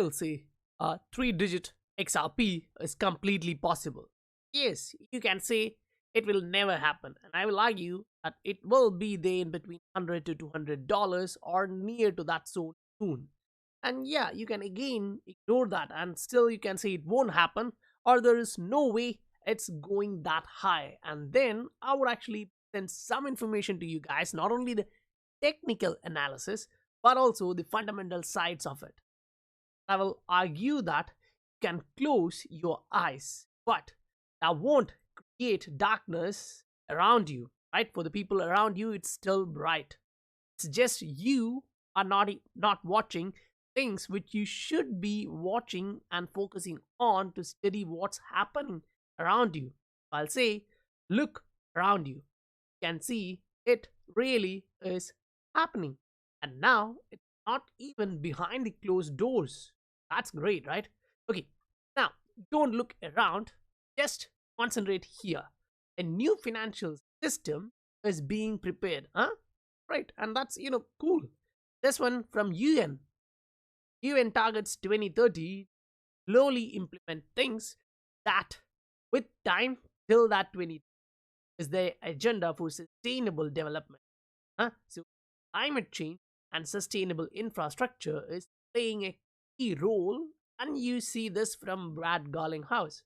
will say a 3-digit XRP is completely possible. Yes, you can say it will never happen, and I will argue that it will be there in between $100 to $200 or near to that zone soon. And yeah, you can again ignore that and still you can say it won't happen, or there is no way it's going that high. And then I would actually send some information to you guys, not only the technical analysis but also the fundamental sides of it. I will argue that you can close your eyes, but that won't create darkness around you, right? For the people around you, it's still bright. It's just you are not watching things which you should be watching and focusing on to study what's happening around you. I'll say, look around you. You can see it really is happening. And now it's not even behind the closed doors. That's great, right? Okay, now don't look around, just concentrate here. A new financial system is being prepared, huh? Right, and that's cool. This one from UN. UN targets 2030 slowly implement things that with time till that 20 is their agenda for sustainable development. So climate change and sustainable infrastructure is playing a key role, and you see this from Brad Garlinghouse.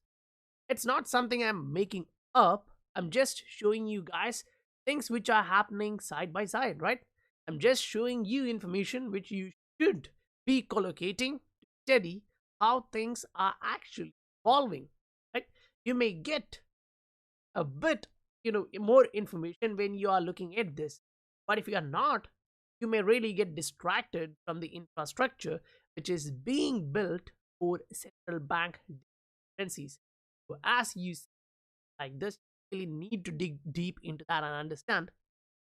It's not something I'm making up. I'm just showing you guys things which are happening side by side, right? I'm just showing you information which you should be collocating to study how things are actually evolving, right? You may get a bit, more information when you are looking at this. But if you are not, you may really get distracted from the infrastructure which is being built for central bank currencies. So as you see like this, you really need to dig deep into that and understand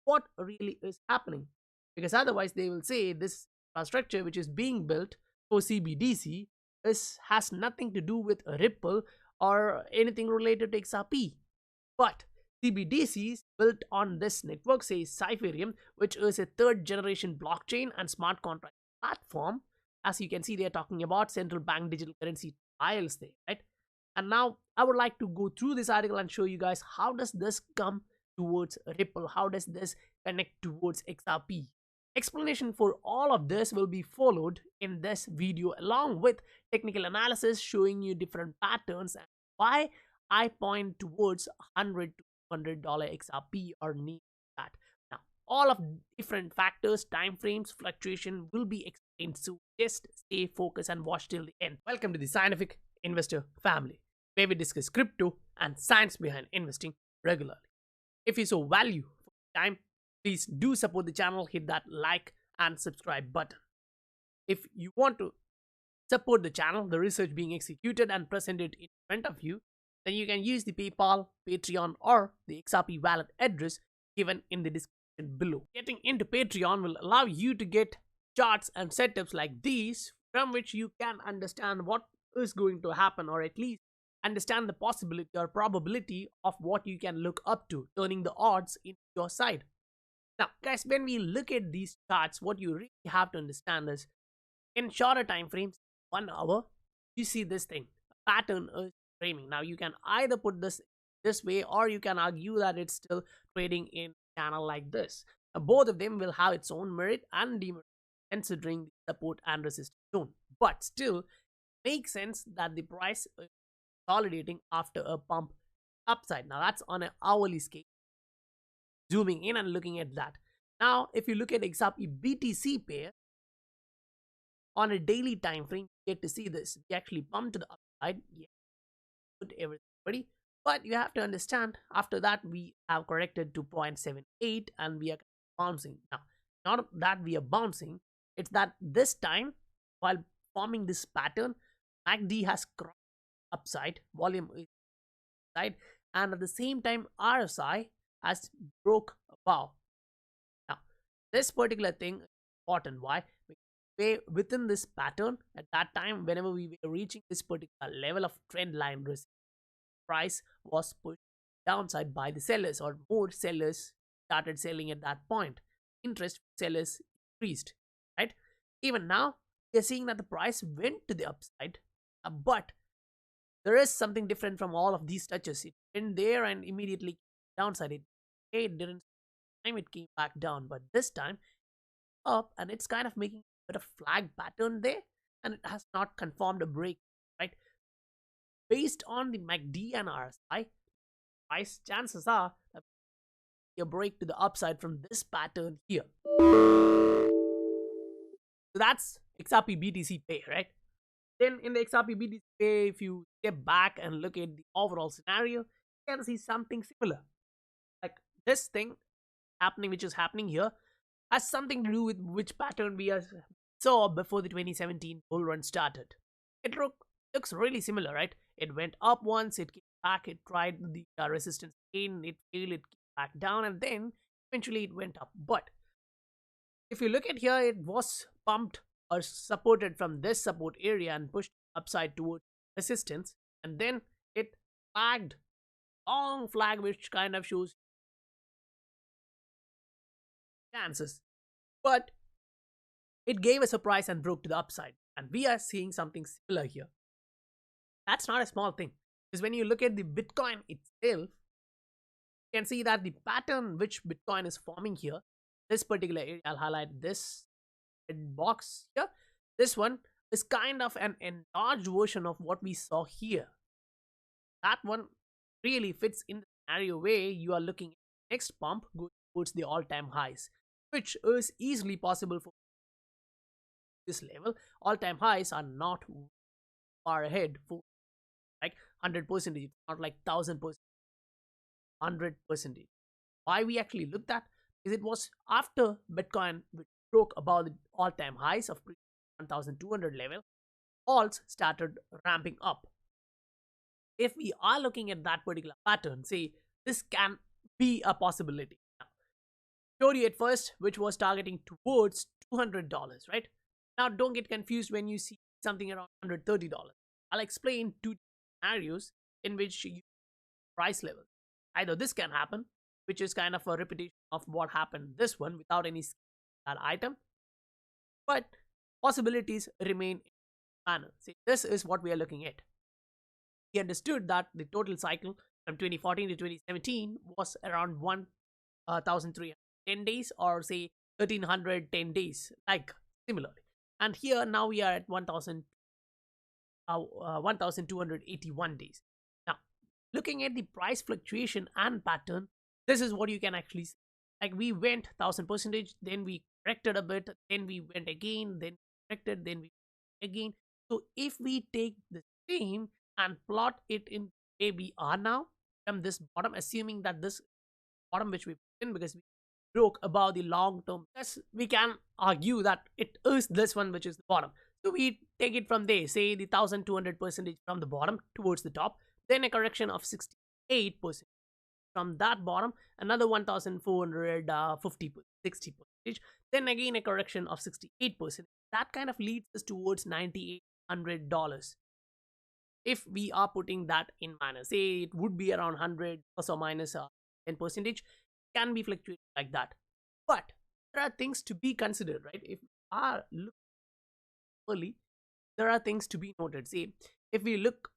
what really is happening. Because otherwise they will say this infrastructure which is being built for CBDC has nothing to do with Ripple or anything related to XRP. But CBDCs built on this network, say CYPHERIUM, which is a third generation blockchain and smart contract platform. As you can see, they are talking about central bank digital currency trials there, right? And now I would like to go through this article and show you guys how does this come towards Ripple, how does this connect towards XRP. Explanation for all of this will be followed in this video along with technical analysis showing you different patterns and why I point towards $100 to $200 XRP or near that. Now, all of different factors, time frames, fluctuation will be explained, so just stay focused and watch till the end. Welcome to the Scientific Investor family, where we discuss crypto and science behind investing regularly. If you saw value for your time, please do support the channel, hit that like and subscribe button. If you want to support the channel, the research being executed and presented in front of you, then you can use the PayPal, Patreon or the XRP wallet address given in the description below. Getting into Patreon will allow you to get charts and setups like these from which you can understand what is going to happen, or at least understand the possibility or probability of what you can look up to, turning the odds in your side. Now guys, when we look at these charts, what you really have to understand is in shorter time frames, 1 hour, you see this thing, a pattern is framing. Now you can either put this way or you can argue that it's still trading in a channel like this. Now, both of them will have its own merit and demerit considering the support and resistance zone, but still makes sense that the price is consolidating after a pump upside. Now that's on an hourly scale. Zooming in and looking at that. Now if you look at XRP BTC pair on a daily time frame, you get to see this. We actually pumped to the upside. Yeah, put everything ready. But you have to understand, after that we have corrected to 0.78 and we are bouncing. Now, not that we are bouncing, it's that this time while forming this pattern, MACD has crossed upside, volume is upside, and at the same time RSI has broke above. Now this particular thing is important. Why? Because within this pattern at that time, whenever we were reaching this particular level of trend line risk, price was pushed downside by the sellers, or more sellers started selling at that point. Interest sellers increased, right? Even now we are seeing that the price went to the upside, but there is something different from all of these touches. It went there and immediately downside. It didn't time it came back down, but this time up, and it's kind of making a bit of flag pattern there, and it has not confirmed a break, right? Based on the MACD and RSI, price chances are that a break to the upside from this pattern here. So that's XRP BTC pay, right? Then in the XRP BTC pay, if you step back and look at the overall scenario, you can see something similar. Like this thing happening, which is happening here, has something to do with which pattern we saw before the 2017 bull run started. It looks really similar, right? It went up once, it came back, it tried the resistance again, it failed, it came back down, and then eventually it went up. But if you look at here, it was pumped or supported from this support area and pushed upside towards resistance, and then it flagged, long flag, which kind of shows chances. But it gave a surprise and broke to the upside, and we are seeing something similar here. That's not a small thing, because when you look at the Bitcoin itself, you can see that the pattern which Bitcoin is forming here, this particular area, I'll highlight this red box here, this one is kind of an enlarged version of what we saw here. That one really fits in the scenario where you are looking at the next pump going towards the all-time highs, which is easily possible for this level. All-time highs are not far ahead for like 100%, it's not like 1000%, 100%. Why we actually looked at is it was after Bitcoin broke above the all-time highs of 1200 level, alts started ramping up. If we are looking at that particular pattern, say this can be a possibility. Now, showed you at first, which was targeting towards $200, right? Now, don't get confused when you see something around $130. I'll explain two scenarios in which you price level. Either this can happen, which is kind of a repetition of what happened this one without any that item, but possibilities remain in manner. See, this is what we are looking at. We understood that the total cycle from 2014 to 2017 was around 1,310 days, or say 1,310 days, like similarly. And here now we are at 1,281 days. Now, looking at the price fluctuation and pattern, this is what you can actually see. Like we went 1000%, then we corrected a bit, then we went again, then corrected, then we went again. So if we take the same and plot it in where we are now from this bottom, assuming that this bottom which we put in, because we broke above the long term, yes, we can argue that it is this one which is the bottom. So we take it from there, say the 1200% from the bottom towards the top, then a correction of 68%. From that bottom, another 1450 60%, then again a correction of 68%. That kind of leads us towards $9,800. If we are putting that in manner, say it would be around 100 plus or minus 10%, can be fluctuating like that. But there are things to be considered, right? If we are looking early, there are things to be noted. Say if we look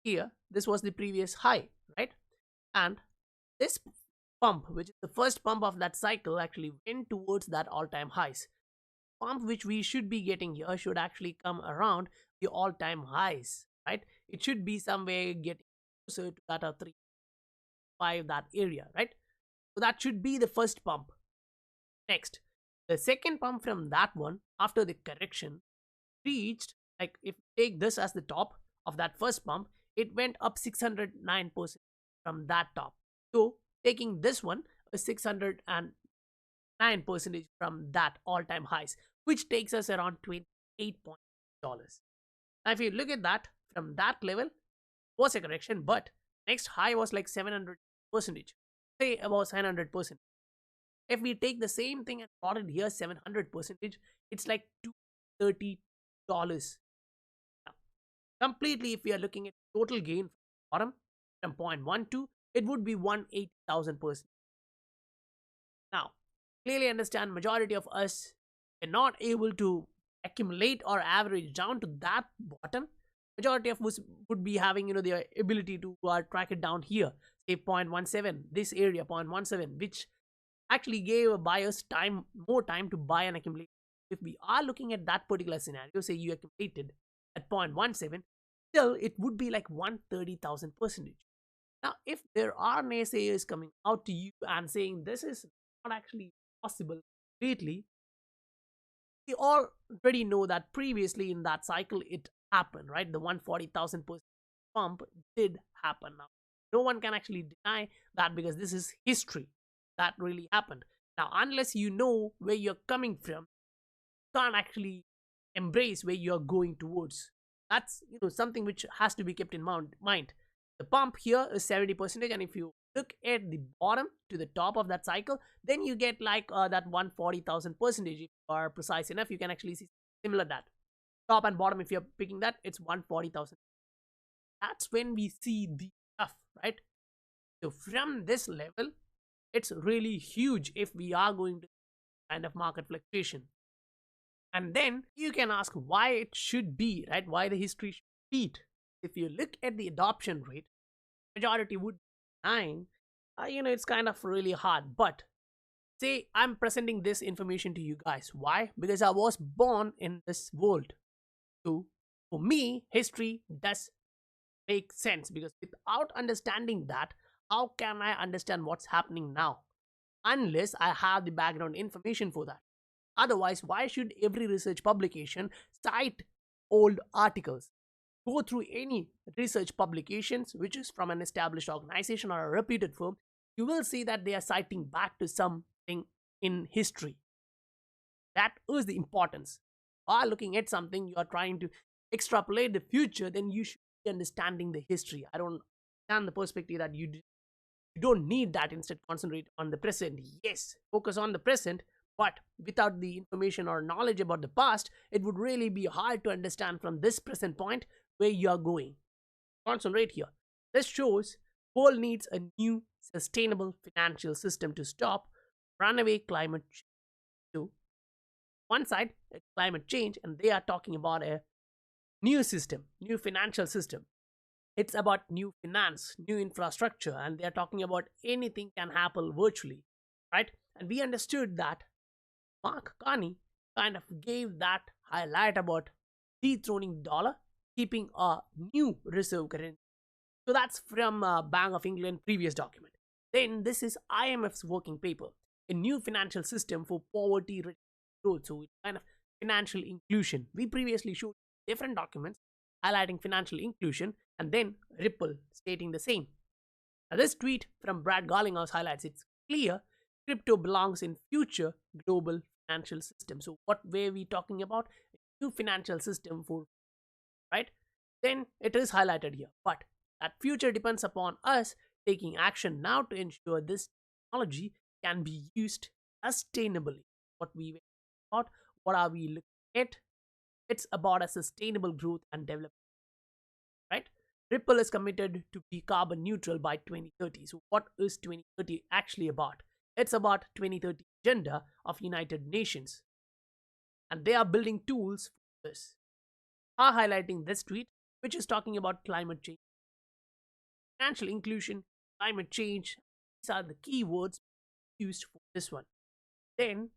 here, this was the previous high, right? And this pump, which is the first pump of that cycle, actually went towards that all-time highs. Pump which we should be getting here should actually come around the all-time highs, right? It should be somewhere getting closer to that of 3.5, that area, right? So that should be the first pump. Next, the second pump from that one, after the correction, reached, like if you take this as the top of that first pump, it went up 609% from that top. So taking this one, 609% from that all-time highs, which takes us around $28. Now if you look at that, from that level was a correction, but next high was like 700%, say about 700%. If we take the same thing and plot it here 700%, it's like $230. Now, completely, if we are looking at total gain from bottom from 0.12, it would be 180,000%. Now, clearly understand majority of us are not able to accumulate or average down to that bottom, majority of us would be having, the ability to track it down here, say 0.17, this area 0.17, which actually gave buyers more time to buy and accumulate. If we are looking at that particular scenario, say you accumulated at 0.17, still it would be like 130,000%. Now, if there are naysayers coming out to you and saying this is not actually possible completely, we already know that previously in that cycle it happened, right? The 140,000% pump did happen. Now, no one can actually deny that because this is history. That really happened. Now, unless you know where you're coming from, you can't actually embrace where you're going towards. That's something which has to be kept in mind. The pump here is 70%, and if you look at the bottom to the top of that cycle, then you get like that 140,000%. If you are precise enough, you can actually see similar that top and bottom. If you're picking that, it's 140,000. That's when we see the stuff, right? So from this level, it's really huge if we are going to kind of market fluctuation. And then you can ask why it should be, right? Why the history should repeat. If you look at the adoption rate, majority would be 9. It's kind of really hard. But say I'm presenting this information to you guys. Why? Because I was born in this world. So for me, history does make sense, because without understanding that, how can I understand what's happening now? Unless I have the background information for that. Otherwise, why should every research publication cite old articles? Go through any research publications which is from an established organization or a reputed firm, you will see that they are citing back to something in history. That is the importance. You are looking at something, you are trying to extrapolate the future, then you should be understanding the history. I don't understand the perspective that you don't need that. Instead, concentrate on the present. Yes, focus on the present, but without the information or knowledge about the past, it would really be hard to understand from this present point where you are going. Concentrate here. This shows world needs a new sustainable financial system to stop runaway climate change. So, one side, it's climate change, and they are talking about a new system, new financial system. It's about new finance, new infrastructure, and they're talking about anything can happen virtually, right? And we understood that Mark Carney kind of gave that highlight about dethroning dollar, keeping a new reserve currency. So that's from Bank of England previous document. Then this is IMF's working paper, a new financial system for poverty growth. So it's kind of financial inclusion. We previously showed different documents highlighting financial inclusion, and then Ripple stating the same. Now, this tweet from Brad Garlinghouse highlights it's clear crypto belongs in future global financial system. So what were we talking about? A new financial system for, right? Then it is highlighted here. But that future depends upon us taking action now to ensure this technology can be used sustainably. What we were about, what are we looking at? It's about a sustainable growth and development, right? Ripple is committed to be carbon neutral by 2030. So what is 2030 actually about? It's about 2030 agenda of United Nations. And they are building tools for this. Are highlighting this tweet, which is talking about climate change. Financial inclusion, climate change, these are the keywords used for this one. Then,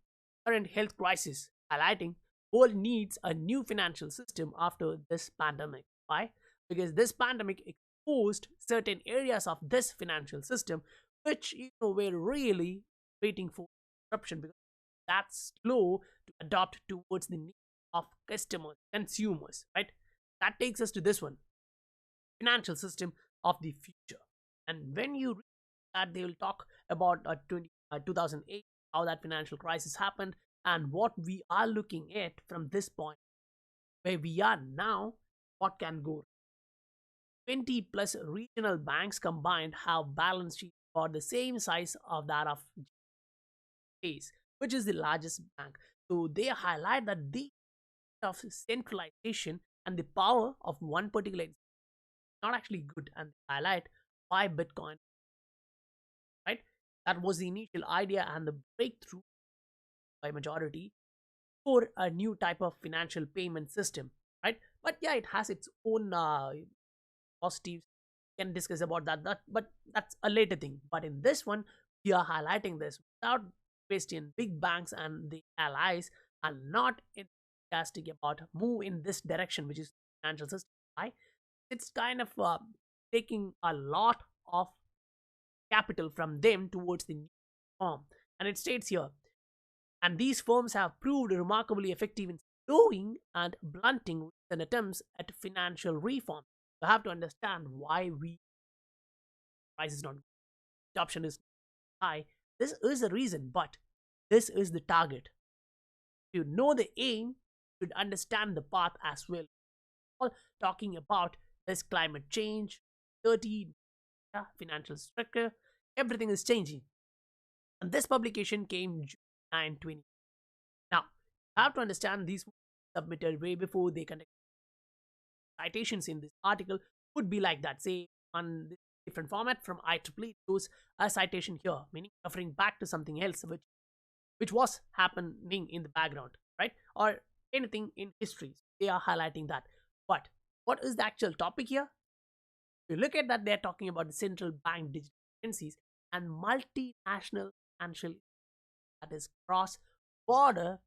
current health crisis, highlighting world needs a new financial system after this pandemic. Why? Because this pandemic exposed certain areas of this financial system which were really waiting for disruption, because that's slow to adopt towards the needs of customers, consumers, right? That takes us to this one, financial system of the future. And when you read that, they will talk about 2008, how that financial crisis happened, and what we are looking at from this point, where we are now, what can go. 20 plus regional banks combined have balance sheets for the same size of that of Chase, which is the largest bank. So they highlight that the of centralization and the power of one particular is not actually good, and they highlight why Bitcoin, right? That was the initial idea and the breakthrough by majority for a new type of financial payment system, right? But yeah, it has its own positives. Can discuss about that, but that's a later thing. But in this one, we are highlighting this without question. Big banks and the allies are not enthusiastic about move in this direction, which is financial system. Right? It's kind of taking a lot of capital from them towards the new form. And it states here, and these firms have proved remarkably effective in slowing and blunting recent attempts at financial reform. You have to understand why we price is not adoption is high. This is the reason, but this is the target. If you know the aim, you should understand the path as well. All talking about this climate change, 30 financial structure, everything is changing. And this publication came June 9, 20. Now, you have to understand these were submitted way before they conduct citations in this article would be like that. Say on this different format from IEEE, it shows a citation here, meaning referring back to something else which was happening in the background, right? Or anything in history. They are highlighting that. But what is the actual topic here? If you look at that, they're talking about the central bank digital currencies and multinational financial that is cross-border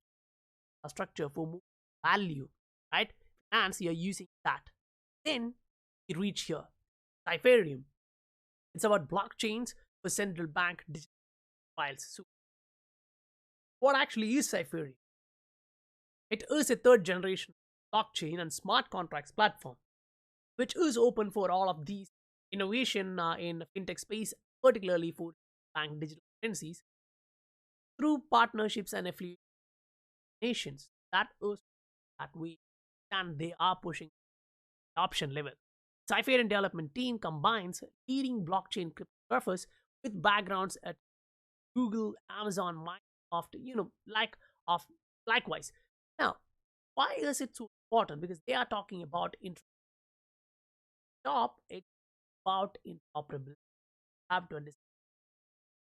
structure for value, right? Finance, you're using that. Then we reach here, CYPHERIUM. It's about blockchains for central bank digital files. So, what actually is CYPHERIUM? It is a third generation blockchain and smart contracts platform, which is open for all of these innovation in fintech space, particularly for bank digital currencies, through partnerships and affiliations. That is that way, and they are pushing adoption level. CYPHERIUM development team combines leading blockchain cryptographers with backgrounds at Google, Amazon, Microsoft, of likewise. Now, why is it so important? Because they are talking about top, it's about interoperability. You have to understand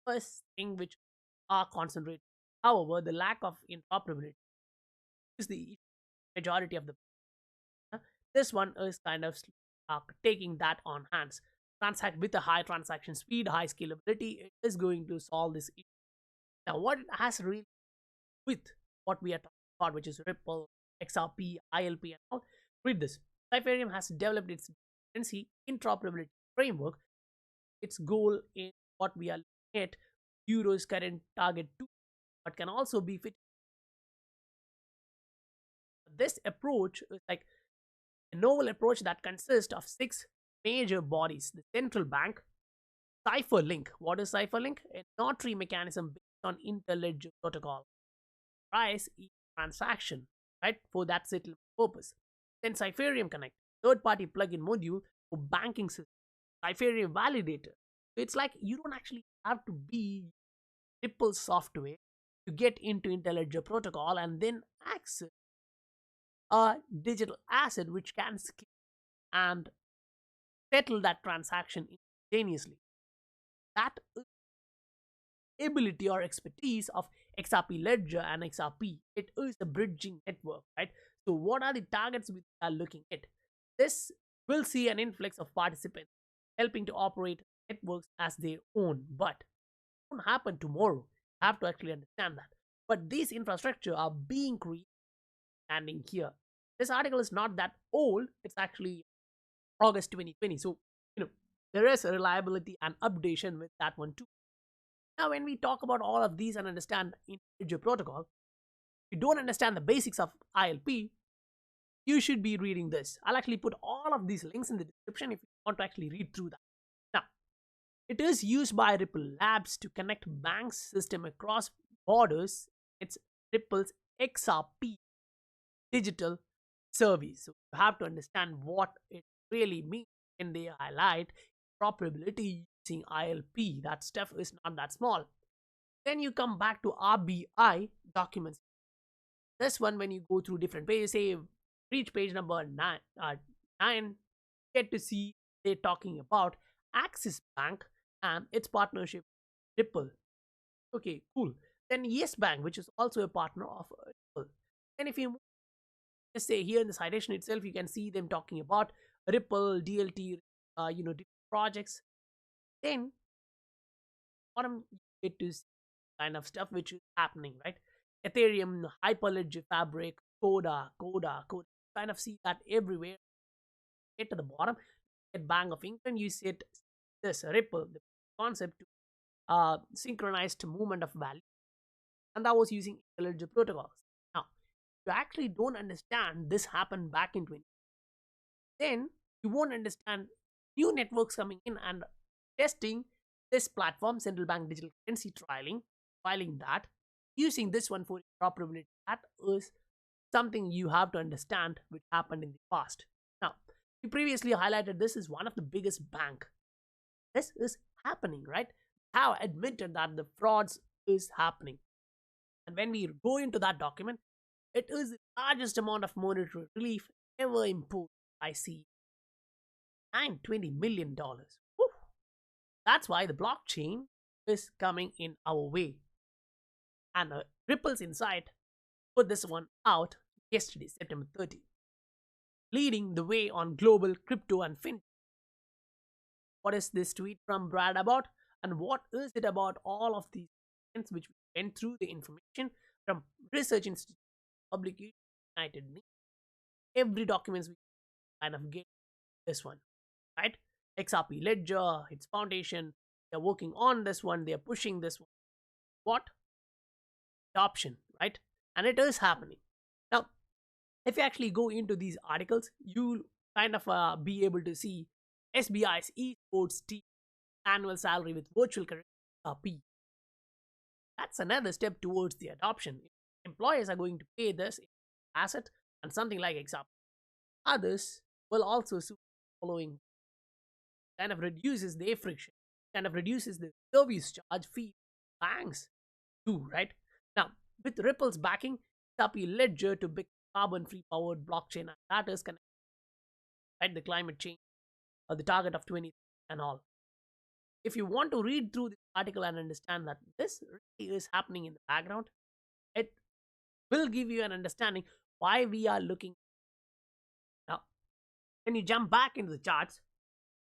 first thing which are concentrated. However, the lack of interoperability is the majority of the this one is kind of taking that on hands. Transact with a high transaction speed, high scalability, it is going to solve this issue. Now, what it has really with what we are talking about, which is Ripple, XRP, ILP, and all, read this. CYPHERIUM has developed its currency interoperability framework. Its goal in what we are looking at Euro's current target 2, but can also be fit. This approach is like a novel approach that consists of 6 major bodies: the central bank, CipherLink. What is CipherLink? A notary mechanism based on interledger protocol. Price each transaction, right? For that settlement purpose. Then CYPHERIUM Connect, third-party plugin module for banking system. CYPHERIUM Validator. So it's like you don't actually have to be Ripple software to get into interledger protocol and then access a digital asset which can scale and settle that transaction instantaneously. That ability or expertise of XRP Ledger and XRP, it is a bridging network, right? So what are the targets we are looking at? This will see an influx of participants helping to operate networks as their own, but it won't happen tomorrow. You have to actually understand that. But these infrastructure are being created standing here. This article is not that old. It's actually August 2020. So, there is a reliability and updation with that one too. Now, when we talk about all of these and understand interledger protocol, if you don't understand the basics of ILP, you should be reading this. I'll actually put all of these links in the description if you want to actually read through that. Now, it is used by Ripple Labs to connect banks system across borders. It's Ripple's XRP digital service. So you have to understand what it really means when they highlight probability using ILP. That stuff is not that small. Then you come back to RBI documents. This one, when you go through different pages, say reach page number 9, get to see they're talking about Axis Bank and its partnership with Ripple. Okay, cool. Then Yes Bank, which is also a partner of Ripple. And if you just say here in the citation itself, you can see them talking about Ripple, DLT, different projects. Then bottom you get to see kind of stuff which is happening, right? Ethereum, Hyperledger Fabric, Coda. Kind of see that everywhere. Get to the bottom, get Bank of England, you see it, this Ripple, the concept to synchronized movement of value, and that was using Ledger protocols. Now, you actually don't understand this happened back in 20, then you won't understand new networks coming in and testing this platform, central bank digital currency trialing that, using this one for interoperability. That is something you have to understand which happened in the past. Now, we previously highlighted this is one of the biggest bank. This is happening, right? Have admitted that the frauds is happening. And when we go into that document, it is the largest amount of monetary relief ever imposed. I see $920 million. Woo. That's why the blockchain is coming in our way. And Ripple's Insight put this one out yesterday, September 30, leading the way on global crypto and fintech. What is this tweet from Brad about? And what is it about all of these things which we went through the information from research institute, publication, United Nations, every documents we kind of get this one, right? XRP Ledger, its foundation, they're working on this one, they're pushing this one. What? Adoption, right? And it is happening. Now, if you actually go into these articles, you'll kind of be able to see SBI's esports team annual salary with virtual currency XRP. That's another step towards the adoption. Employers are going to pay this asset and something like XRP. Others will also soon following. Kind of reduces their friction, kind of reduces the service charge fee banks too, right? Now, with Ripple's backing, XRP Ledger to big carbon-free powered blockchain, and that is connected, right? The climate change, or the target of 20 and all. If you want to read through the article and understand that this really is happening in the background, it will give you an understanding why we are looking. Now, when you jump back into the charts,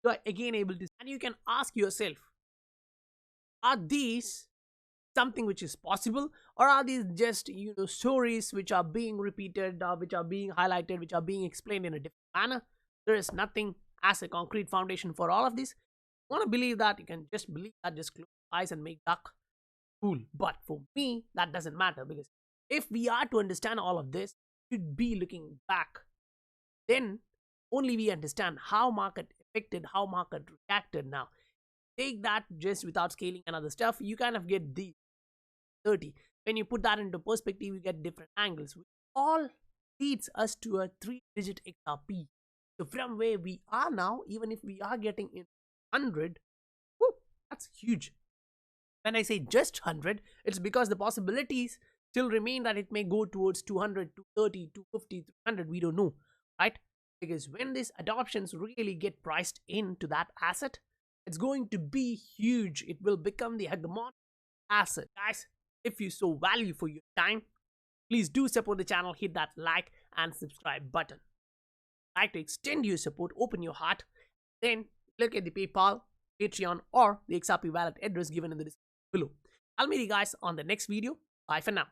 you are again able to, and you can ask yourself, are these something which is possible, or are these just stories which are being repeated, which are being highlighted, which are being explained in a different manner? There is nothing as a concrete foundation for all of this. You want to believe that, you can just believe that, just close your eyes and make duck cool. But for me, that doesn't matter, because if we are to understand all of this, we should be looking back. Then only we understand how market affected, how market reacted. Now, take that just without scaling and other stuff, you kind of get the 30. When you put that into perspective, you get different angles, which all leads us to a 3-digit XRP. So from where we are now, even if we are getting in 100, whoo, that's huge. When I say just 100, it's because the possibilities still remain that it may go towards 200, 230, 250, 300, we don't know, right? Because when these adoptions really get priced into that asset, it's going to be huge. It will become the hegemonic asset. Guys, if you so value for your time, please do support the channel, hit that like and subscribe button. Like to extend your support, open your heart, then look at the PayPal, Patreon, or the XRP wallet address given in the description below. I'll meet you guys on the next video. Bye for now.